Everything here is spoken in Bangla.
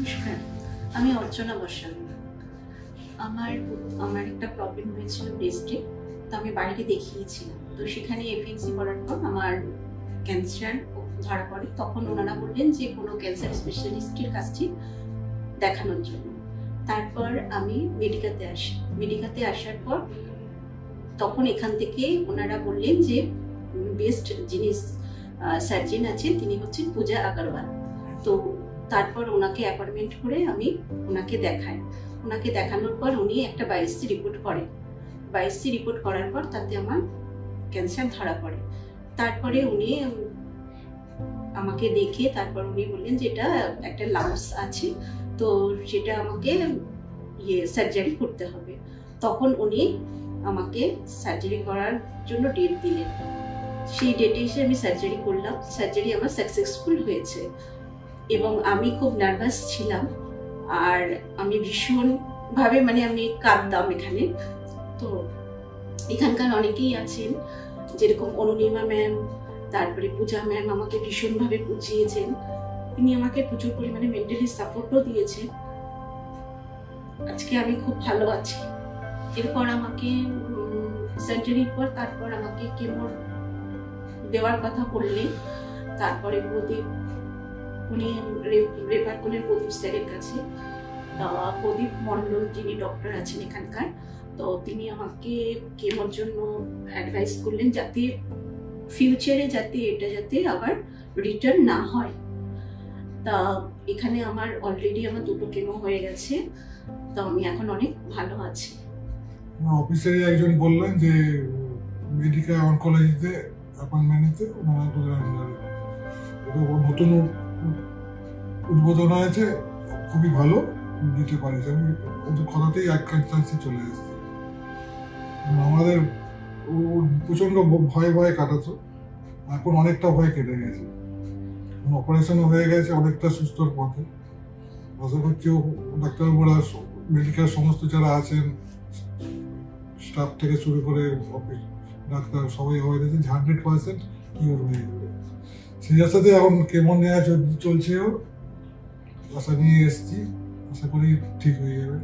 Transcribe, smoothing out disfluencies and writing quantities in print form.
নমস্কার, আমি অর্চনা বসাক। আমার একটা প্রবলেম হয়েছিল ব্রেস্টে, তো আমি বাইরে দেখিয়েছিলাম। তো সেখানে এফএনসি করার পর আমার ক্যান্সার ধরা পড়ে। তখন ওনারা বললেন যে কোনো ক্যান্সার স্পেশালিস্টের কাছে দেখানোর জন্য। তারপর আমি মেডিকাতে আসার পর তখন এখান থেকে ওনারা বললেন যে বেস্ট যিনি সার্জন আছেন তিনি হচ্ছেন পূজা আগরওয়াল। তো তারপর ওনাকে অ্যাপয়েন্টমেন্ট করে আমি ওনাকে দেখাই। ওনাকে দেখানোর পর উনি একটা বায়োপসি রিপোর্ট করেন। বায়োপসি রিপোর্ট করার পর তাতে আমার ক্যান্সার ধরা পড়ে। তারপরে উনি আমাকে দেখে তারপর উনি বললেন যে এটা একটা লাম্পস আছে, তো সেটা আমাকে সার্জারি করতে হবে। তখন উনি আমাকে সার্জারি করার জন্য ডেট দিলেন। সেই ডেটে এসে আমি সার্জারি করলাম। সার্জারি আমার সাকসেসফুল হয়েছে এবং আমি খুব নার্ভাস ছিলাম। আর আমি ভীষণভাবে আমি কাঁদতাম এখানে। তো এখানকার অনেকেই আছেন, যেরকম অনুনিমা ম্যাম, তারপরে পূজা ম্যাম আমাকে ভীষণভাবে বুঝিয়েছেন। তিনি আমাকে প্রচুর পরিমাণে মেন্টালি সাপোর্টও দিয়েছেন। আজকে আমি খুব ভালো আছি। এরপর আমাকে সার্জারির পর তারপর আমাকে কেমো দেওয়ার কথা বললেন। তারপরে উনি রেফার করলেন প্রদীপ স্যারের কাছে। প্রদীপ মণ্ডল যিনি ডক্টর আছেন এখানকার, তো তিনি আমাকে কেমোর জন্য অ্যাডভাইস করলেন যাতে ফিউচারে যাতে আবার রিটার্ন না হয়। তা এখানে অলরেডি আমার 2টো কেমো হয়ে গেছে, তো আমি এখন অনেক ভালো আছি। অফিসারই একজন বললেন যে মেডিকেল অনকোলজিতে অ্যাপয়েন্টমেন্ট নিতে ওনারা নতুন উদ্বোধন হয়েছে, খুবই ভালো দিতে পারেছে। আমি ওদের কথাতেই এক চান্সে চলে এসেছি। আমাদের প্রচন্ড ভয়ে কাটাতো, এখন অনেকটা ভয় কেটে গেছে। অপারেশনও হয়ে গেছে, অনেকটা সুস্থর পথে। আশা করছি ডাক্তারবাবুরা, মেডিকেল সমস্ত যারা আছেন, স্টাফ থেকে শুরু করে অফিস ডাক্তার সবাই হয়ে গেছে 100% কিওর হয়ে যাবে। সেই সাথে এখন কেমন নেওয়া চলছেও, আশা নিয়ে এসছি, আশা করি ঠিক হয়ে যাবে।